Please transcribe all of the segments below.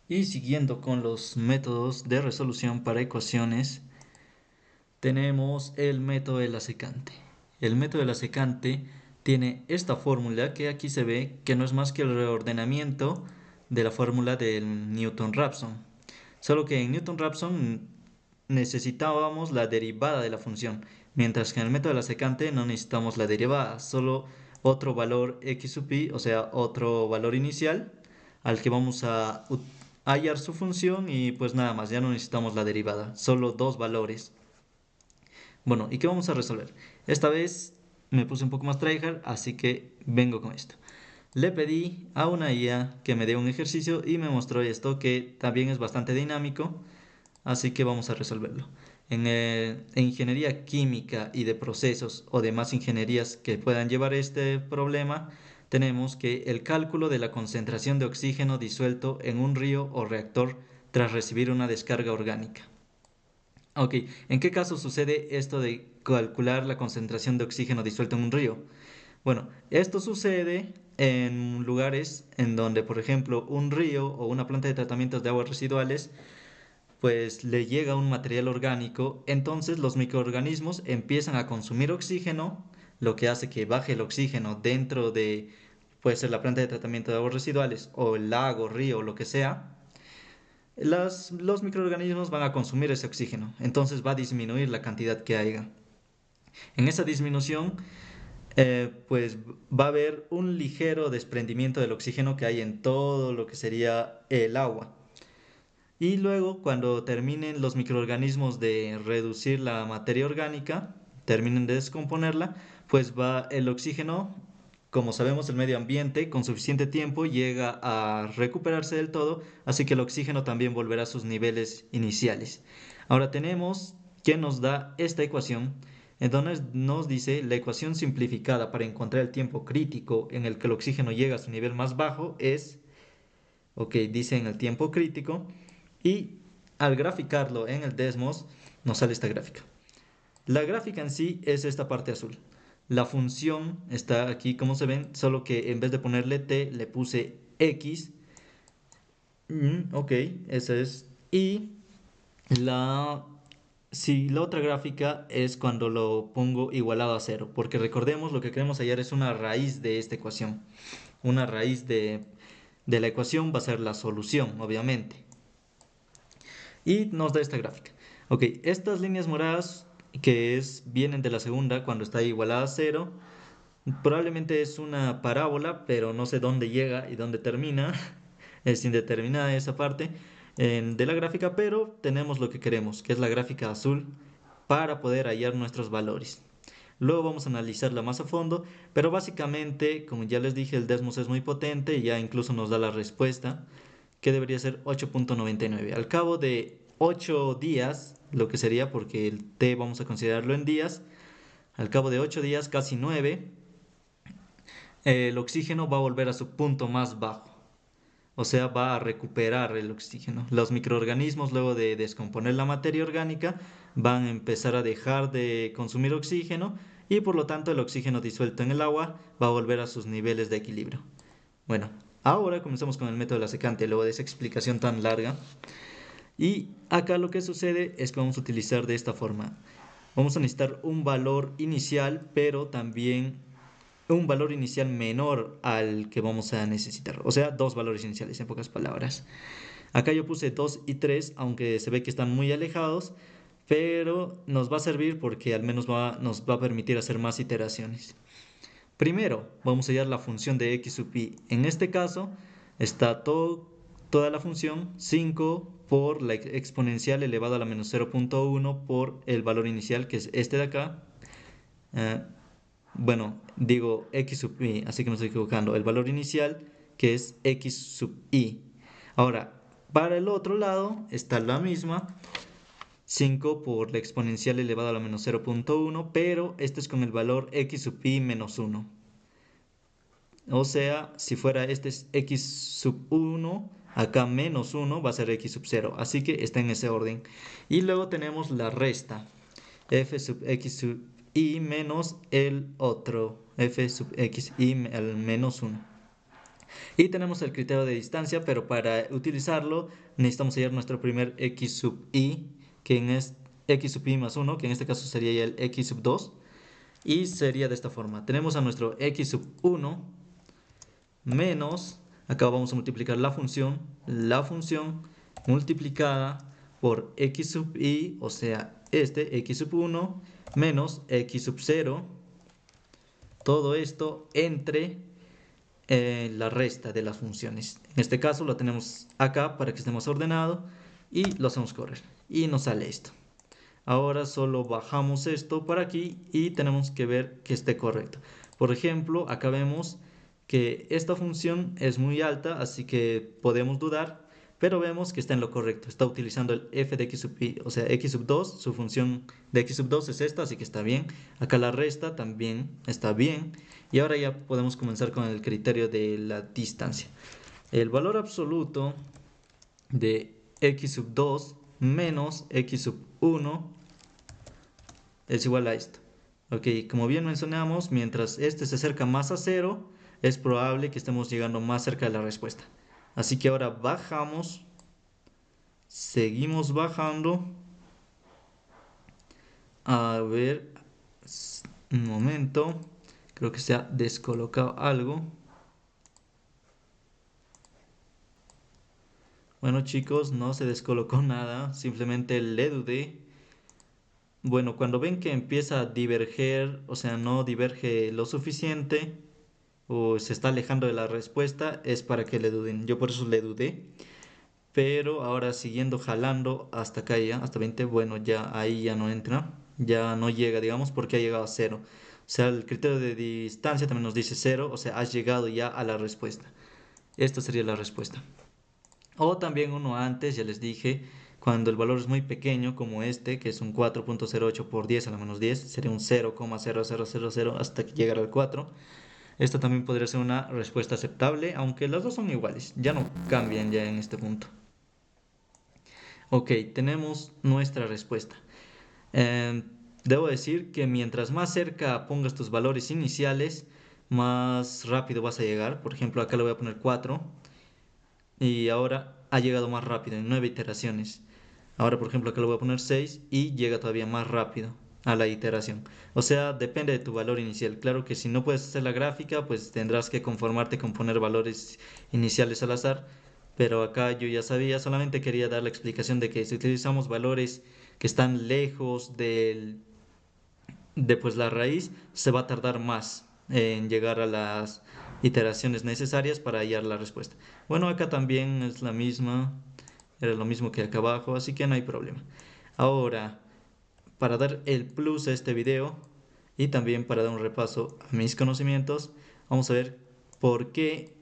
Y siguiendo con los métodos de resolución para ecuaciones, tenemos el método de la secante. El método de la secante tiene esta fórmula que aquí se ve que no es más que el reordenamiento de la fórmula del Newton-Raphson. Solo que en Newton-Raphson necesitábamos la derivada de la función, mientras que en el método de la secante no necesitamos la derivada, solo otro valor x sub i, o sea, otro valor inicial al que vamos a hallar su función y pues nada más, ya no necesitamos la derivada, solo dos valores. Bueno, ¿y qué vamos a resolver? Esta vez me puse un poco más tryhard, así que vengo con esto. Le pedí a una IA que me dé un ejercicio y me mostró esto que también es bastante dinámico, así que vamos a resolverlo. En ingeniería química y de procesos o demás ingenierías que puedan llevar este problema, tenemos que el cálculo de la concentración de oxígeno disuelto en un río o reactor tras recibir una descarga orgánica. Ok, ¿en qué caso sucede esto de calcular la concentración de oxígeno disuelto en un río? Bueno, esto sucede en lugares en donde, por ejemplo, un río o una planta de tratamiento de aguas residuales, pues le llega un material orgánico, entonces los microorganismos empiezan a consumir oxígeno, lo que hace que baje el oxígeno dentro de, puede ser la planta de tratamiento de aguas residuales o el lago, río, lo que sea. Los microorganismos van a consumir ese oxígeno, entonces va a disminuir la cantidad que haya. En esa disminución, pues va a haber un ligero desprendimiento del oxígeno que hay en todo lo que sería el agua. Y luego, cuando terminen los microorganismos de reducir la materia orgánica, terminen de descomponerla, pues va el oxígeno, como sabemos, el medio ambiente con suficiente tiempo llega a recuperarse del todo, así que el oxígeno también volverá a sus niveles iniciales. Ahora tenemos que nos da esta ecuación, en donde nos dice la ecuación simplificada para encontrar el tiempo crítico en el que el oxígeno llega a su nivel más bajo es, ok, dice en el tiempo crítico, y al graficarlo en el Desmos nos sale esta gráfica. La gráfica en sí es esta parte azul. La función está aquí como se ven, solo que en vez de ponerle t le puse x. Ok, esa es. Y la, si la otra gráfica es cuando lo pongo igualado a cero, porque recordemos lo que queremos hallar es una raíz de esta ecuación. Una raíz de la ecuación va a ser la solución, obviamente. Y nos da esta gráfica. Ok, estas líneas moradas vienen de la segunda cuando está igualada a cero. Probablemente es una parábola, pero no sé dónde llega y dónde termina. Es indeterminada esa parte de la gráfica, pero tenemos lo que queremos, que es la gráfica azul, para poder hallar nuestros valores. Luego vamos a analizarla más a fondo, pero básicamente, como ya les dije, el Desmos es muy potente y ya incluso nos da la respuesta, que debería ser 8.99. Al cabo de 8 días, lo que sería porque el T vamos a considerarlo en días, al cabo de 8 días, casi 9, el oxígeno va a volver a su punto más bajo. O sea, va a recuperar el oxígeno. Los microorganismos, luego de descomponer la materia orgánica, van a empezar a dejar de consumir oxígeno y por lo tanto el oxígeno disuelto en el agua va a volver a sus niveles de equilibrio. Bueno, ahora comenzamos con el método de la secante, luego de esa explicación tan larga. Y acá lo que sucede es que vamos a utilizar de esta forma. Vamos a necesitar un valor inicial, pero también un valor inicial menor al que vamos a necesitar. O sea, dos valores iniciales, en pocas palabras. Acá yo puse 2 y 3, aunque se ve que están muy alejados, pero nos va a servir porque al menos nos va a permitir hacer más iteraciones. Primero, vamos a hallar la función de x sub i. En este caso, está toda la función 5 por la exponencial elevado a la menos 0.1 por el valor inicial, que es este de acá. Eh, bueno, digo x sub i, así que no estoy equivocando. El valor inicial, que es x sub i. Ahora, para el otro lado está la misma, 5 por la exponencial elevado a la menos 0.1, pero este es con el valor x sub i menos 1. O sea, si fuera este es x sub 1, acá menos 1 va a ser x sub 0. Así que está en ese orden. Y luego tenemos la resta. F sub x sub i menos el otro. F sub x i al menos 1. Y tenemos el criterio de distancia, pero para utilizarlo necesitamos hallar nuestro primer x sub i, que es x sub i más 1, que en este caso sería ya el x sub 2. Y sería de esta forma. Tenemos a nuestro x sub 1 menos, acá vamos a multiplicar la función multiplicada por x sub i, o sea, este x sub 1 menos x sub 0. Todo esto entre la resta de las funciones. En este caso lo tenemos acá para que esté más ordenado y lo hacemos correr. Y nos sale esto. Ahora solo bajamos esto para aquí y tenemos que ver que esté correcto. Por ejemplo, acá vemos que esta función es muy alta, así que podemos dudar, pero vemos que está en lo correcto. Está utilizando el f de x sub i, o sea, x sub 2, su función de x sub 2 es esta, así que está bien. Acá la resta también está bien. Y ahora ya podemos comenzar con el criterio de la distancia. El valor absoluto de x sub 2 menos x sub 1 es igual a esto. Ok, como bien mencionamos, mientras este se acerca más a 0, es probable que estemos llegando más cerca de la respuesta. Así que ahora bajamos, seguimos bajando. A ver, un momento, creo que se ha descolocado algo. Bueno chicos, no se descolocó nada, simplemente le dudé. Bueno, cuando ven que empieza a diverger, o sea, no diverge lo suficiente o se está alejando de la respuesta, es para que le duden. Yo por eso le dudé, pero ahora siguiendo jalando hasta acá ya, hasta 20, bueno, ya ahí ya no entra, ya no llega, digamos, porque ha llegado a cero. O sea, el criterio de distancia también nos dice cero, o sea, has llegado ya a la respuesta. Esta sería la respuesta. O también uno antes, ya les dije, cuando el valor es muy pequeño, como este, que es un 4.08 por 10 a la menos 10, sería un 0,0000 hasta que llegar al 4. Esta también podría ser una respuesta aceptable, aunque las dos son iguales, ya no cambian ya en este punto. Ok, tenemos nuestra respuesta. Eh, Debo decir que mientras más cerca pongas tus valores iniciales, más rápido vas a llegar. Por ejemplo, acá le voy a poner 4. Y ahora ha llegado más rápido en 9 iteraciones. Ahora, por ejemplo, acá le voy a poner 6 y llega todavía más rápido a la iteración. O sea, depende de tu valor inicial. Claro que si no puedes hacer la gráfica, pues tendrás que conformarte con poner valores iniciales al azar. Pero acá yo ya sabía, solamente quería dar la explicación de que si utilizamos valores que están lejos de pues la raíz, se va a tardar más en llegar a las iteraciones necesarias para hallar la respuesta. Bueno, acá también es la misma, era lo mismo que acá abajo, así que no hay problema. Ahora, para dar el plus a este video y también para dar un repaso a mis conocimientos, vamos a ver por qué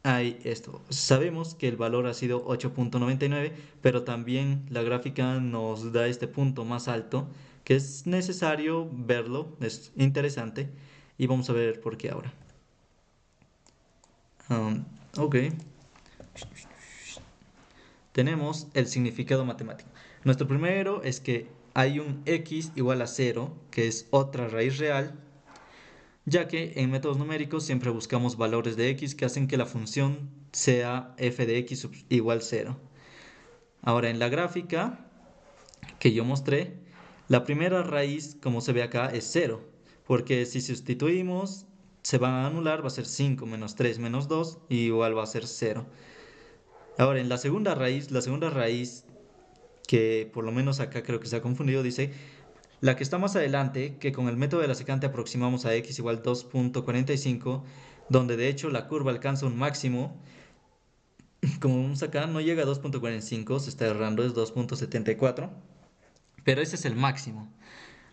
hay esto. Sabemos que el valor ha sido 8.99, pero también la gráfica nos da este punto más alto, que es necesario verlo, es interesante, y vamos a ver por qué ahora. Ok, tenemos el significado matemático. Nuestro primero es que hay un x igual a 0, que es otra raíz real, ya que en métodos numéricos siempre buscamos valores de x que hacen que la función sea f de x igual 0. Ahora en la gráfica que yo mostré, la primera raíz, como se ve acá, es 0, porque si sustituimos se va a anular, va a ser 5 menos 3 menos 2 y igual va a ser 0. Ahora en la segunda raíz que por lo menos acá creo que se ha confundido, dice la que está más adelante, que con el método de la secante aproximamos a x igual 2.45, donde de hecho la curva alcanza un máximo. Como vemos acá, no llega a 2.45, se está errando, es 2.74, pero ese es el máximo.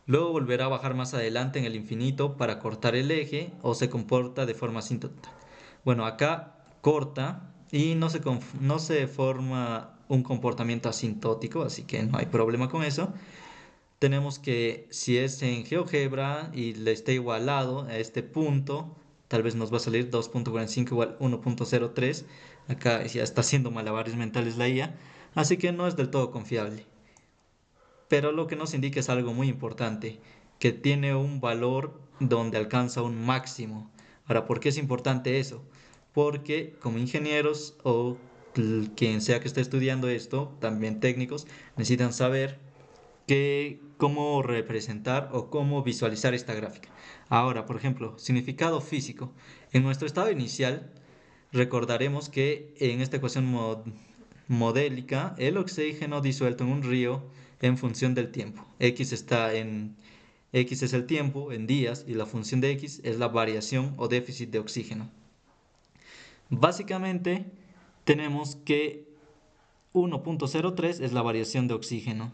Luego volverá a bajar más adelante en el infinito para cortar el eje o se comporta de forma asíntota. Bueno, acá corta y no se forma un comportamiento asintótico, así que no hay problema con eso. Tenemos que si es en GeoGebra y le está igualado a este punto, tal vez nos va a salir 2.45 igual 1.03. Acá ya está haciendo malabares mentales la IA, así que no es del todo confiable. Pero lo que nos indica es algo muy importante, que tiene un valor donde alcanza un máximo. Ahora, ¿por qué es importante eso? porque como ingenieros o quien sea que esté estudiando esto, también técnicos, necesitan saber cómo representar o cómo visualizar esta gráfica. Ahora, por ejemplo, significado físico. En nuestro estado inicial, recordaremos que en esta ecuación modélica, el oxígeno disuelto en un río en función del tiempo. X es el tiempo en días y la función de X es la variación o déficit de oxígeno. Básicamente, tenemos que 1,03 es la variación de oxígeno.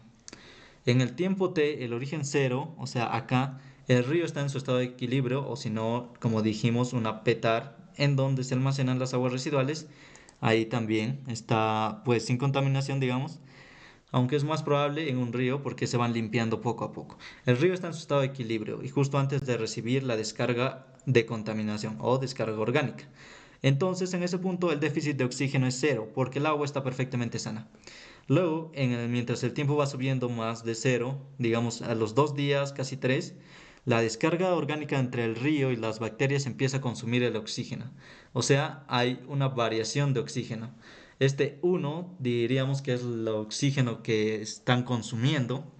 En el tiempo t, el origen cero, o sea, acá, el río está en su estado de equilibrio, o si no, como dijimos, una petar, en donde se almacenan las aguas residuales. Ahí también está, pues, sin contaminación, digamos, aunque es más probable en un río porque se van limpiando poco a poco. El río está en su estado de equilibrio y justo antes de recibir la descarga de contaminación o descarga orgánica. Entonces, en ese punto, el déficit de oxígeno es cero porque el agua está perfectamente sana. Luego, mientras el tiempo va subiendo más de cero, digamos a los 2 días, casi tres, la descarga orgánica entre el río y las bacterias empieza a consumir el oxígeno. O sea, hay una variación de oxígeno. Este uno diríamos que es el oxígeno que están consumiendo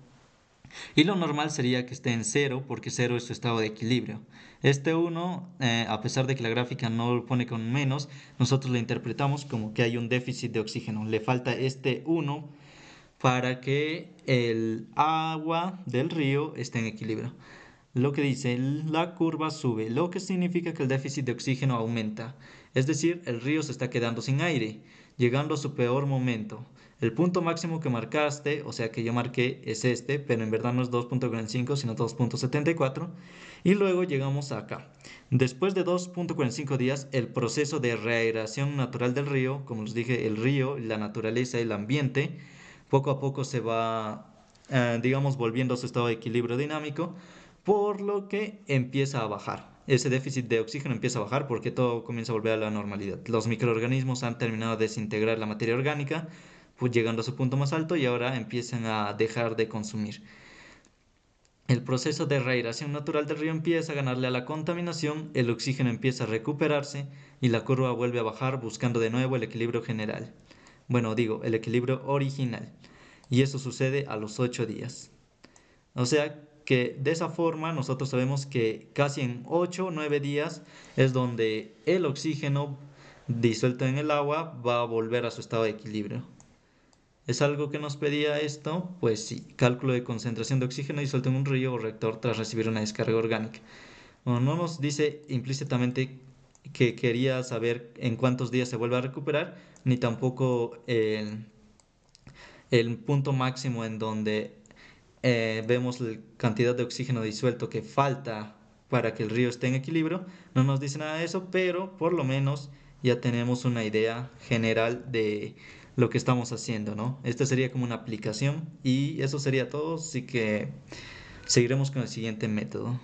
y lo normal sería que esté en cero porque cero es su estado de equilibrio. Este uno, a pesar de que la gráfica no lo pone con menos, nosotros lo interpretamos como que hay un déficit de oxígeno. Le falta este uno para que el agua del río esté en equilibrio. Lo que dice, la curva sube, lo que significa que el déficit de oxígeno aumenta. Es decir, el río se está quedando sin aire, llegando a su peor momento. El punto máximo que marcaste, o sea que yo marqué, es este, pero en verdad no es 2,45 sino 2,74. Y luego llegamos acá. Después de 2,45 días, el proceso de reaeración natural del río, como les dije, el río, la naturaleza, el ambiente, poco a poco se va, digamos, volviendo a su estado de equilibrio dinámico, por lo que empieza a bajar. Ese déficit de oxígeno empieza a bajar porque todo comienza a volver a la normalidad. Los microorganismos han terminado de desintegrar la materia orgánica, pues llegando a su punto más alto y ahora empiezan a dejar de consumir. El proceso de reaeración natural del río empieza a ganarle a la contaminación, el oxígeno empieza a recuperarse y la curva vuelve a bajar buscando de nuevo el equilibrio general. Bueno, digo, el equilibrio original. Y eso sucede a los 8 días. O sea que de esa forma nosotros sabemos que casi en 8 o 9 días es donde el oxígeno disuelto en el agua va a volver a su estado de equilibrio. ¿Es algo que nos pedía esto? Pues sí, cálculo de concentración de oxígeno disuelto en un río o reactor tras recibir una descarga orgánica. Bueno, no nos dice implícitamente que quería saber en cuántos días se vuelve a recuperar, ni tampoco el punto máximo en donde vemos la cantidad de oxígeno disuelto que falta para que el río esté en equilibrio. No nos dice nada de eso, pero por lo menos ya tenemos una idea general de lo que estamos haciendo, ¿no? Esta sería como una aplicación y eso sería todo, así que seguiremos con el siguiente método.